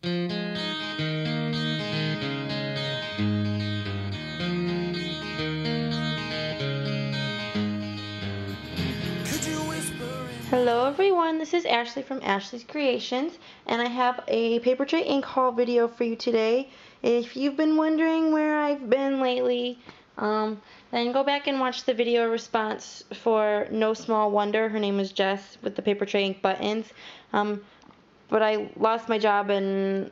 Hello everyone, this is Ashley from Ashley's Creations, and I have a Papertrey Ink Haul video for you today. If you've been wondering where I've been lately, then go back and watch the video response for No Small Wonder. Her name is Jess with the Papertrey Ink buttons. But I lost my job and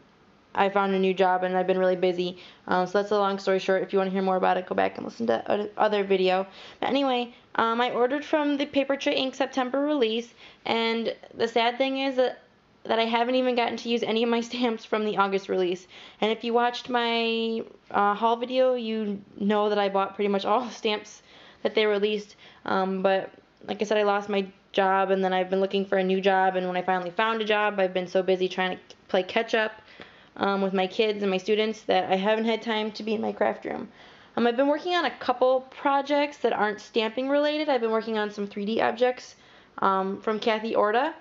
I found a new job and I've been really busy. So that's a long story short. If you want to hear more about it, go back and listen to other video. But anyway, I ordered from the Papertrey Ink September release, and the sad thing is that I haven't even gotten to use any of my stamps from the August release. And if you watched my haul video, you know that I bought pretty much all the stamps that they released. But like I said, I lost my job, and then I've been looking for a new job, and when I finally found a job, I've been so busy trying to play catch up with my kids and my students that I haven't had time to be in my craft room. I've been working on a couple projects that aren't stamping related. I've been working on some 3D objects from Kathy Orta.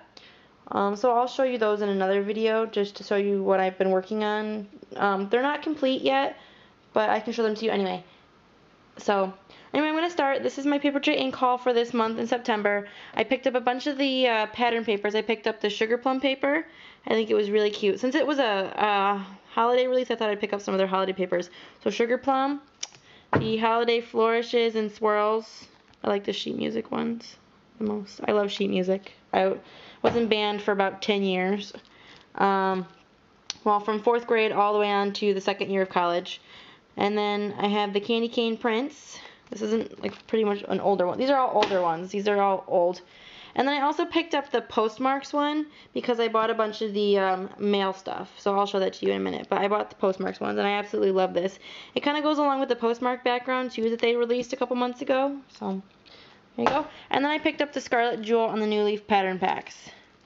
So I'll show you those in another video just to show you what I've been working on. They're not complete yet, but I can show them to you anyway. So anyway, I'm going to start. This is my Papertrey Ink Haul for this month in September. I picked up a bunch of the pattern papers. I picked up the Sugar Plum paper. I think it was really cute. Since it was a holiday release, I thought I'd pick up some of their holiday papers. So Sugar Plum, the Holiday Flourishes and Swirls. I like the sheet music ones the most. I love sheet music. I was in band for about 10 years. Well, from 4th grade all the way on to the 2nd year of college. And then I have the Candy Cane Prints. This isn't like pretty much an older one. These are all older ones. These are all old. And then I also picked up the Postmarks one because I bought a bunch of the mail stuff. So I'll show that to you in a minute. But I bought the Postmarks ones, and I absolutely love this. It kind of goes along with the Postmark background too that they released a couple months ago. So there you go. And then I picked up the Scarlet Jewel and the New Leaf pattern packs.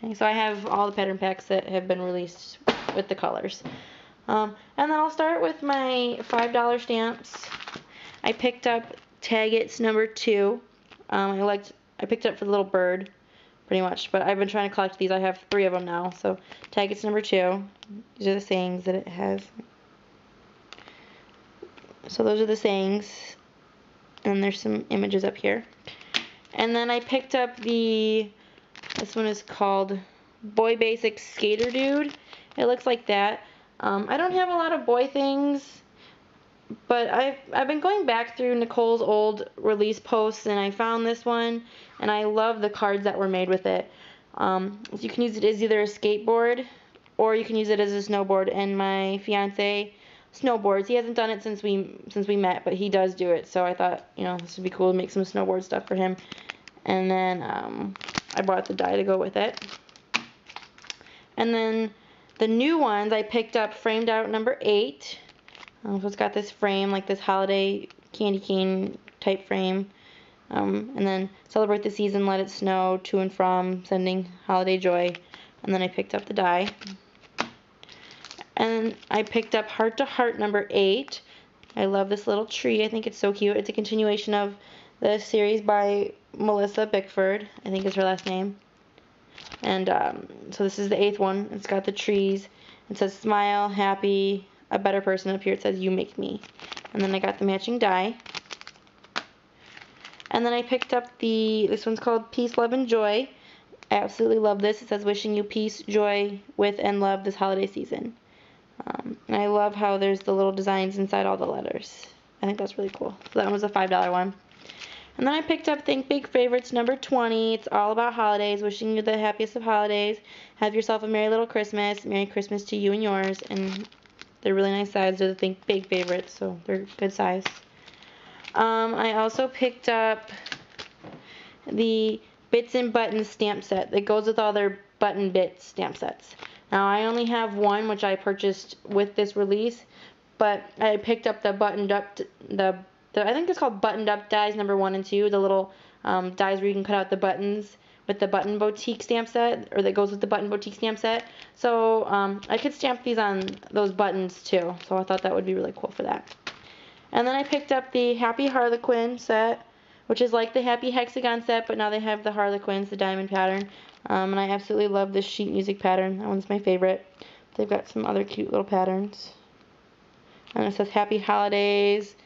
Okay, so I have all the pattern packs that have been released with the colors. And then I'll start with my $5 stamps. I picked up Tag It's number 2. I picked it up for the little bird, pretty much. But I've been trying to collect these. I have 3 of them now. So Tag It's number 2. These are the sayings that it has. So those are the sayings. And there's some images up here. And then I picked up this one is called Boy Basics Skater Dude. It looks like that. I don't have a lot of boy things, but I've been going back through Nicole's old release posts, and I found this one, and I love the cards that were made with it. So you can use it as either a skateboard, or you can use it as a snowboard, and my fiance snowboards. He hasn't done it since we met, but he does do it, so I thought, this would be cool to make some snowboard stuff for him. And then I bought the die to go with it. And then the new ones I picked up Framed Out number 8. So it's got this frame, like this holiday candy cane type frame. And then Celebrate the Season, Let It Snow, To and From, Sending Holiday Joy. And then I picked up the die. And I picked up Heart to Heart number 8. I love this little tree. I think it's so cute. It's a continuation of the series by Melissa Bickford, I think is her last name. And so this is the 8th one. It's got the trees. It says smile, happy, a better person. Up here it says you make me. And then I got the matching die. And then I picked up this one's called Peace, Love, and Joy. I absolutely love this. It says wishing you peace, joy, with, and love this holiday season. And I love how there's the little designs inside all the letters. I think that's really cool. So that one was a $5 one. And then I picked up Think Big Favorites number 20. It's all about holidays, wishing you the happiest of holidays. Have yourself a Merry Little Christmas. Merry Christmas to you and yours. And they're really nice size. They're the Think Big Favorites, so they're good size. I also picked up the Bits and Buttons stamp set that goes with all their button bits stamp sets. Now I only have one, which I purchased with this release, but I picked up the buttoned up, I think it's called buttoned up dies number 1 and 2, the little dies where you can cut out the buttons with the Button Boutique stamp set, or that goes with the Button Boutique stamp set. So I could stamp these on those buttons too, so I thought that would be really cool for that. And then I picked up the Happy Harlequin set, which is like the Happy Hexagon set, but now they have the Harlequins, the diamond pattern. And I absolutely love this sheet music pattern. That one's my favorite. they've got some other cute little patterns. And it says Happy Holidays,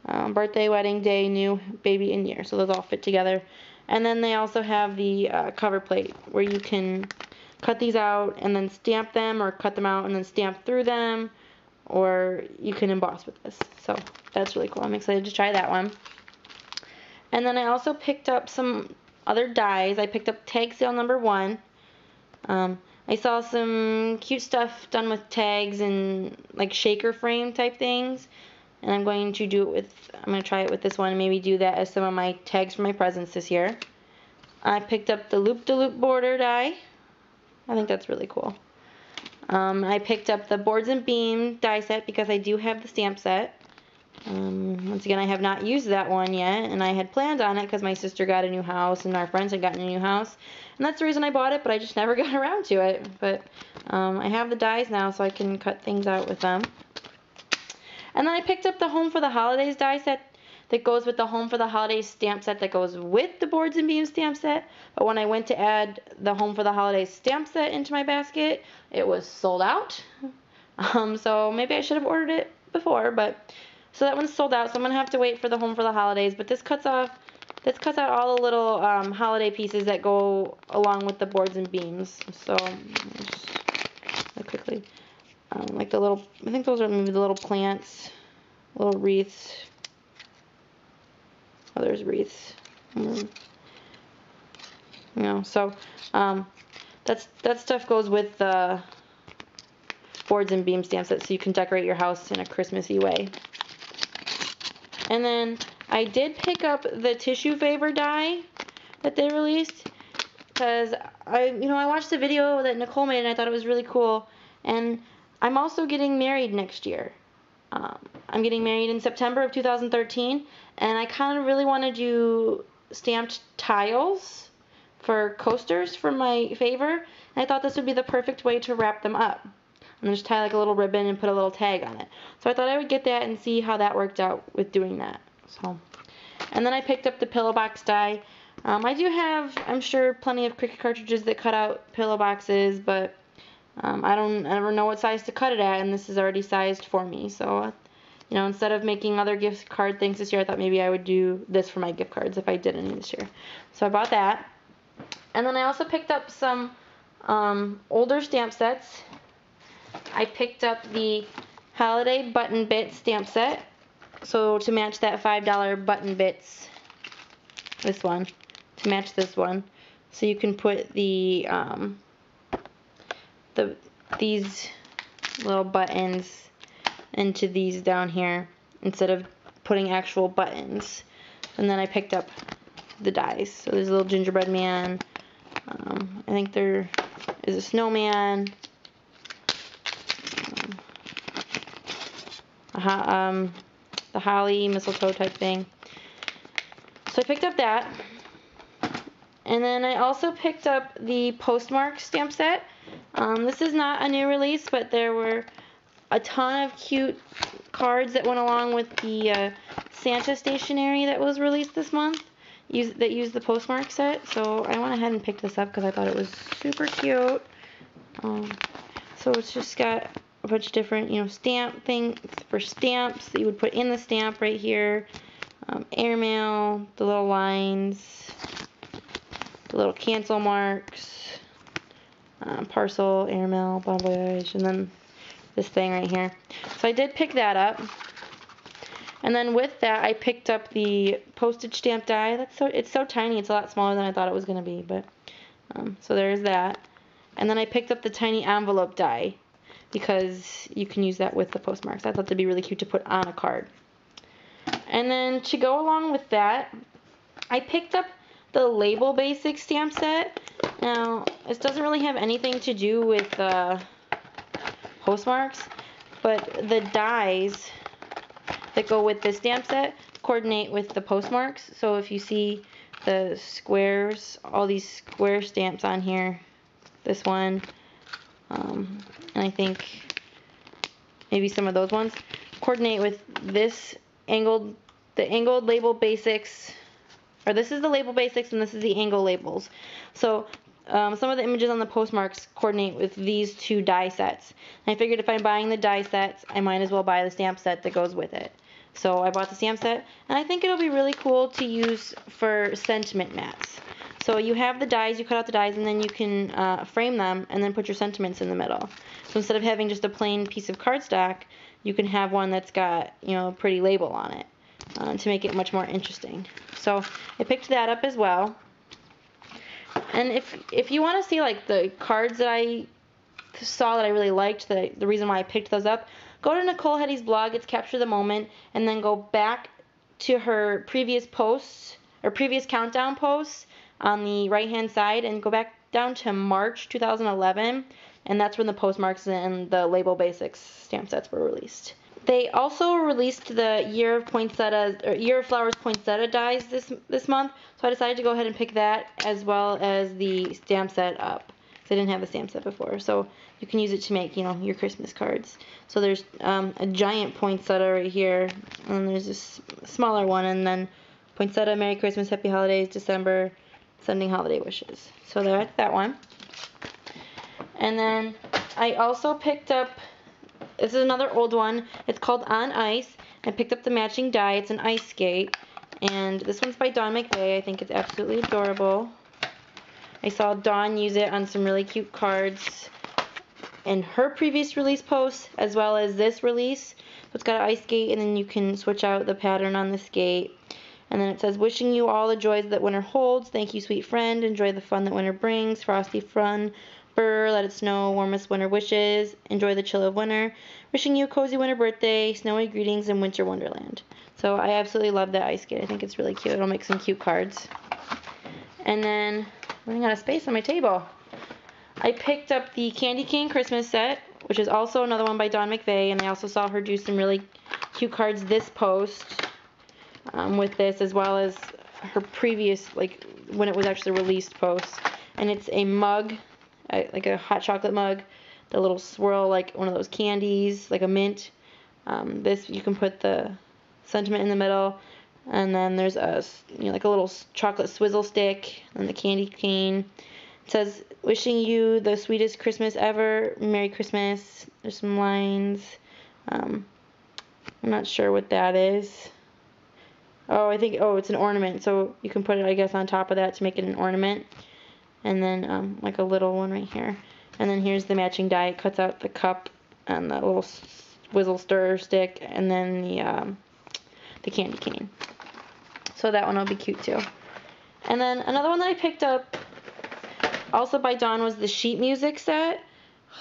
birthday, wedding day, new baby and year. So those all fit together. And then they also have the cover plate where you can cut these out and then stamp them, or cut them out and then stamp through them, or you can emboss with this. So that's really cool. I'm excited to try that one. And then I also picked up some other dies. I picked up Tag Sale number 1. I saw some cute stuff done with tags and like shaker frame type things, and I'm going to try it with this one and maybe do that as some of my tags for my presents this year. I picked up the loop-de-loop border die. I think that's really cool. I picked up the boards and beam die set because I do have the stamp set. Once again, I have not used that one yet, and I had planned on it because my sister got a new house and our friends had gotten a new house, and that's the reason I bought it, but I just never got around to it. But I have the dies now, so I can cut things out with them. And then I picked up the Home for the Holidays die set that goes with the Home for the Holidays stamp set that goes with the boards and beams stamp set. But when I went to add the Home for the Holidays stamp set into my basket, it was sold out. So maybe I should have ordered it before, but so that one's sold out. So I'm gonna have to wait for the Home for the Holidays. But this cuts out all the little holiday pieces that go along with the boards and beams. So just quickly, like the little, I think those are maybe the little plants, little wreaths. Oh, there's wreaths. You know, so that stuff goes with the boards and beam stamp set, so you can decorate your house in a Christmassy way. And then I did pick up the tissue favor die that they released because I watched the video that Nicole made and I thought it was really cool. And I'm also getting married next year. I'm getting married in September of 2013, and I kind of really want to do stamped tiles for coasters for my favor, and I thought this would be the perfect way to wrap them up. And just tie like a little ribbon and put a little tag on it. So I thought I would get that and see how that worked out with doing that. So, and then I picked up the pillow box die. I do have, I'm sure, plenty of Cricut cartridges that cut out pillow boxes, but I never know what size to cut it at, and this is already sized for me. So, instead of making other gift card things this year, I thought maybe I would do this for my gift cards if I did any this year. So I bought that. And then I also picked up some older stamp sets. I picked up the Holiday Button Bit stamp set. So to match that $5 button bits, this one, to match this one. So you can put these little buttons into these down here instead of putting actual buttons. And then I picked up the dies. So there's a little gingerbread man. I think there is a snowman. The holly mistletoe type thing. So I picked up that. And then I also picked up the postmark stamp set. This is not a new release, but there were a ton of cute cards that went along with the Santa stationery that was released this month that used the postmark set. So I went ahead and picked this up because I thought it was super cute. So it's just got a bunch of different, stamp things for stamps that you would put in the stamp right here. Airmail, the little lines, the little cancel marks, parcel, airmail, bon voyage, and then this thing right here. So I did pick that up. And then with that, I picked up the postage stamp die. It's so tiny. It's a lot smaller than I thought it was going to be. But so there's that. And then I picked up the tiny envelope die because you can use that with the postmarks. I thought that'd be really cute to put on a card. And then to go along with that, I picked up the Label Basics stamp set. Now, this doesn't really have anything to do with postmarks, but the dies that go with the stamp set coordinate with the postmarks. So if you see the squares, all these square stamps on here, this one, and I think maybe some of those ones, coordinate with this the angled Label Basics, or this is the Label Basics and this is the angle labels. So some of the images on the postmarks coordinate with these two die sets. And I figured if I'm buying the die sets, I might as well buy the stamp set that goes with it. So I bought the stamp set, and I think it'll be really cool to use for sentiment mats. So you have the dies, you cut out the dies, and then you can frame them and then put your sentiments in the middle. So instead of having just a plain piece of cardstock, you can have one that's got, you know, a pretty label on it to make it much more interesting. So I picked that up as well. And if you want to see like the cards that I saw that I really liked, the reason why I picked those up, go to Nicole Hetty's blog. It's Capture the Moment, and then go back to her previous posts or previous countdown posts on the right hand side, and go back down to March 2011, and that's when the postmarks and the Label Basics stamp sets were released. They also released the Year of Flowers poinsettia dies this month, so I decided to go ahead and pick that as well as the stamp set up. I didn't have the stamp set before, so you can use it to make, you know, your Christmas cards. So there's a giant poinsettia right here, and there's this smaller one, and then poinsettia, Merry Christmas, Happy Holidays, December, sending holiday wishes. So that's that one. And then I also picked up, this is another old one, it's called On Ice. I picked up the matching die, it's an ice skate, and this one's by Dawn McVeigh. I think it's absolutely adorable. I saw Dawn use it on some really cute cards in her previous release posts, as well as this release. So it's got an ice skate, and then you can switch out the pattern on the skate. And then it says, wishing you all the joys that winter holds. Thank you, sweet friend. Enjoy the fun that winter brings. Frosty fun. Burr, let it snow. Warmest winter wishes. Enjoy the chill of winter. Wishing you a cozy winter birthday. Snowy greetings in winter wonderland. So I absolutely love that ice skate. I think it's really cute. It'll make some cute cards. And then, running out of space on my table, I picked up the Candy Cane Christmas set, which is also another one by Dawn McVeigh. And I also saw her do some really cute cards this post. With this, as well as her previous, like when it was actually released post. And it's a mug, like a hot chocolate mug, the little swirl like one of those candies, like a mint. This, you can put the sentiment in the middle, and then there's a, you know, like a little chocolate swizzle stick, and the candy cane. It says, wishing you the sweetest Christmas ever, Merry Christmas. There's some lines. I'm not sure what that is. Oh, I think, it's an ornament, so you can put it, I guess, on top of that to make it an ornament. And then, like a little one right here. And then here's the matching die. It cuts out the cup and the little swizzle stir stick, and then the candy cane. So that one will be cute, too. And then another one that I picked up, also by Dawn, was the sheet music set.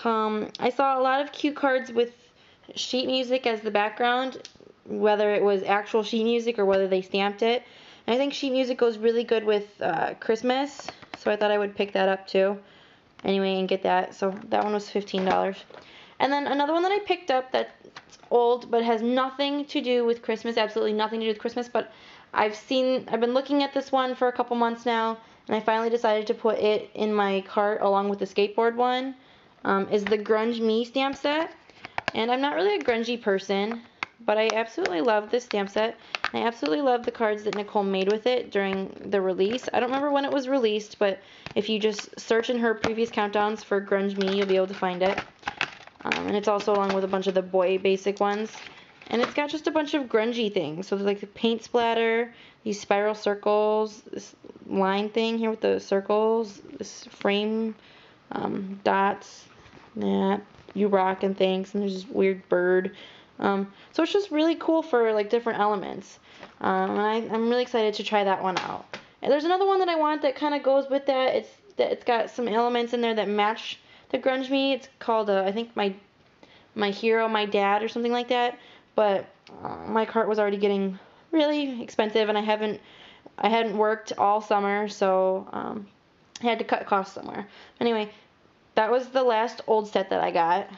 I saw a lot of cute cards with sheet music as the background, whether it was actual sheet music or whether they stamped it. And I think sheet music goes really good with Christmas, so I thought I would pick that up too. Anyway, and get that. So that one was $15. And then another one that I picked up that's old but has nothing to do with Christmas, absolutely nothing to do with Christmas, but I've been looking at this one for a couple months now, and I finally decided to put it in my cart along with the skateboard one, is the Grunge Me stamp set. And I'm not really a grungy person, but I absolutely love this stamp set. I absolutely love the cards that Nicole made with it during the release. I don't remember when it was released, but if you just search in her previous countdowns for Grunge Me, you'll be able to find it. And it's also along with a bunch of the boy basic ones. And it's got just a bunch of grungy things. So there's like the paint splatter, these spiral circles, this line thing here with the circles, this frame, dots, that, you rock and things, and there's this weird bird. So it's just really cool for like different elements. And I'm really excited to try that one out. And there's another one that I want that kind of goes with that. It's got some elements in there that match the Grunge Me. It's called I think my hero, my dad, or something like that. But my cart was already getting really expensive, and I hadn't worked all summer, so I had to cut costs somewhere. Anyway, that was the last old set that I got.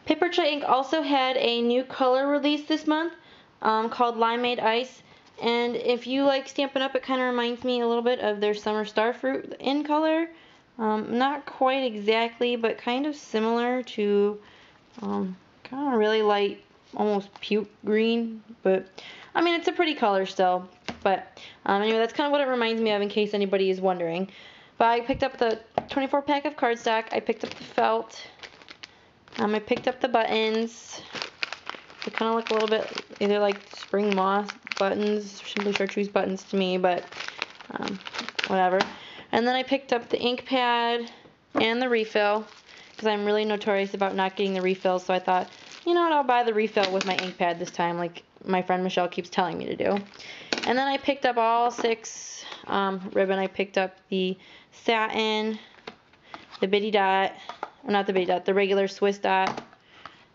Papertrey Ink also had a new color release this month called Limeade Ice. And if you like Stampin' Up, it kind of reminds me a little bit of their Summer Starfruit in color. Not quite exactly, but kind of similar to kind of really light, almost puke green. But, I mean, it's a pretty color still. But anyway, that's kind of what it reminds me of in case anybody is wondering. But I picked up the 24 pack of cardstock. I picked up the felt. I picked up the buttons. They kind of look a little bit either like spring moss buttons, simply chartreuse buttons to me, but whatever. And then I picked up the ink pad and the refill, because I'm really notorious about not getting the refill, so I thought, you know what, I'll buy the refill with my ink pad this time, like my friend Michelle keeps telling me to do. And then I picked up all 6 ribbon. I picked up the satin, the bitty dot, or not the bitty dot, the regular Swiss dot,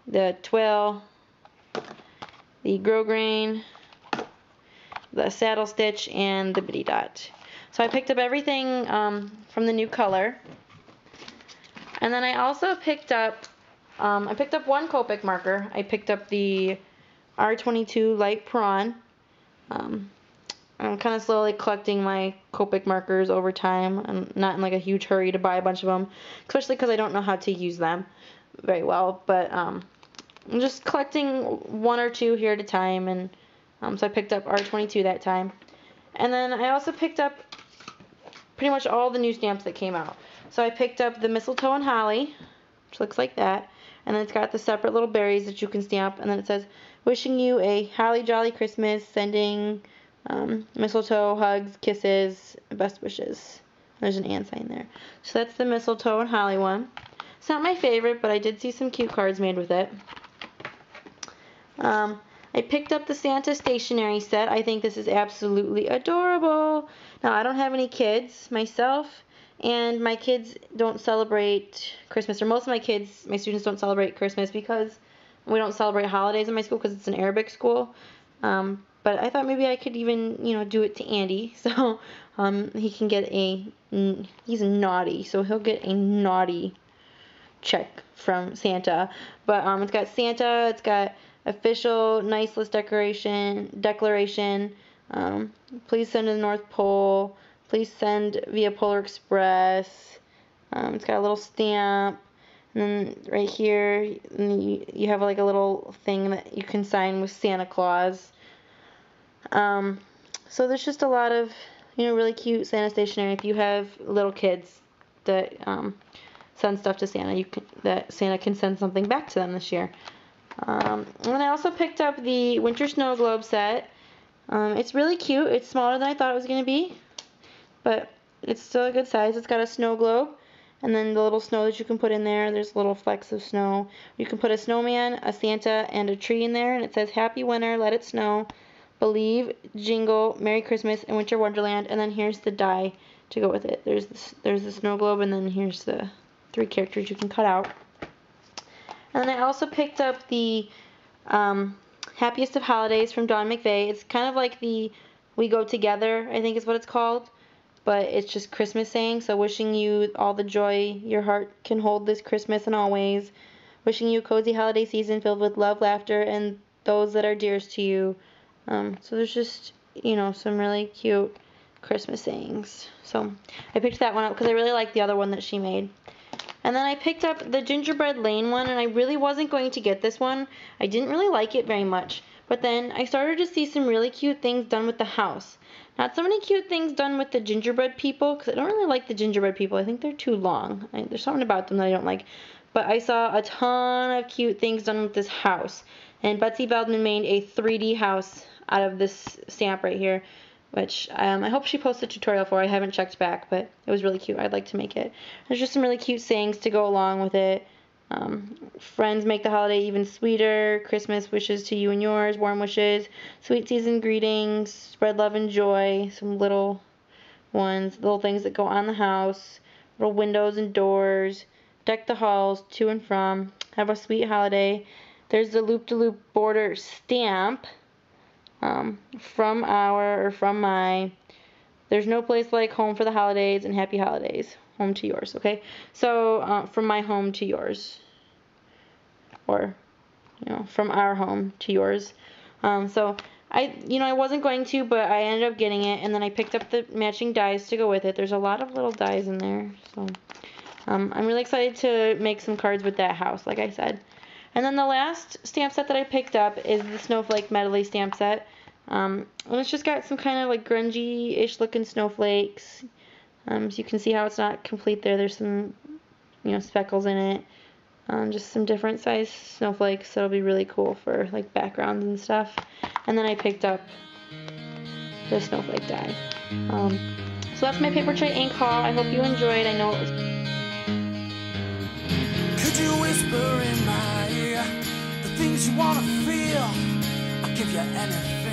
the twill, the grosgrain, the saddle stitch, and the bitty dot. So I picked up everything from the new color. And then I also picked up, one Copic marker. I picked up the R22 Light Prawn. I'm kind of slowly collecting my Copic markers over time. I'm not in like a huge hurry to buy a bunch of them, especially because I don't know how to use them very well. But I'm just collecting 1 or 2 here at a time, and so I picked up R22 that time. And then I also picked up pretty much all the new stamps that came out. So I picked up the mistletoe and holly, which looks like that, and then it's got the separate little berries that you can stamp, and then it says, wishing you a holly jolly Christmas, sending mistletoe, hugs, kisses, best wishes. There's an and sign there. So that's the mistletoe and holly one. It's not my favorite, but I did see some cute cards made with it. I picked up the Santa stationery set. I think this is absolutely adorable. Now, I don't have any kids myself, and my kids don't celebrate Christmas, or most of my students don't celebrate Christmas because we don't celebrate holidays in my school because it's an Arabic school. But I thought maybe I could even, do it to Andy. So he can get he's naughty, so he'll get a naughty check from Santa. But it's got Santa, it's got official nice list declaration, please send to the North Pole, please send via Polar Express. It's got a little stamp, and then right here you have like a little thing that you can sign with Santa Claus. So there's just a lot of really cute Santa stationery. If you have little kids that send stuff to Santa, that Santa can send something back to them this year. And then I also picked up the Winter Snow Globe set. It's really cute. It's smaller than I thought it was going to be, but it's still a good size. It's got a snow globe, and then the little snow that you can put in there. There's little flecks of snow. You can put a snowman, a Santa, and a tree in there, and it says, Happy Winter, Let It Snow, Believe, Jingle, Merry Christmas, and Winter Wonderland. And then here's the die to go with it. There's the snow globe, and then here's the 3 characters you can cut out. And then I also picked up the Happiest of Holidays from Dawn McVeigh. It's kind of like the We Go Together, I think is what it's called. But it's just Christmas saying. So wishing you all the joy your heart can hold this Christmas and always. Wishing you a cozy holiday season filled with love, laughter, and those that are dearest to you. So there's just, some really cute Christmas sayings. So I picked that one up because I really like the other one that she made. And then I picked up the Gingerbread Lane one, and I really wasn't going to get this one. I didn't really like it very much. But then I started to see some really cute things done with the house. Not so many cute things done with the gingerbread people, because I don't really like the gingerbread people. I think they're too long. There's something about them that I don't like. But I saw a ton of cute things done with this house. And Betsy Feldman made a 3D house out of this stamp right here, which I hope she posted a tutorial for. I haven't checked back, but it was really cute. I'd like to make it. There's just some really cute sayings to go along with it. Friends make the holiday even sweeter. Christmas wishes to you and yours. Warm wishes. Sweet season greetings. Spread love and joy. Some little ones. Little things that go on the house. Little windows and doors. Deck the halls to and from. Have a sweet holiday. There's the loop-to-loop border stamp. From my, there's no place like home for the holidays, and happy holidays. Home to yours, okay? So, from my home to yours. Or, from our home to yours. So, I wasn't going to, but I ended up getting it, and then I picked up the matching dies to go with it. There's a lot of little dies in there, so, I'm really excited to make some cards with that house, like I said. And then the last stamp set that I picked up is the Snowflake Medley stamp set. And it's just got some kind of like grungy-ish looking snowflakes. So you can see how it's not complete there. There's some, speckles in it. Just some different size snowflakes. So it'll be really cool for like backgrounds and stuff. And then I picked up the snowflake die. So that's my Papertrey Ink Haul. I hope you enjoyed. I know it was... Could you whisper in my ear the things you want to feel? I'll give you anything.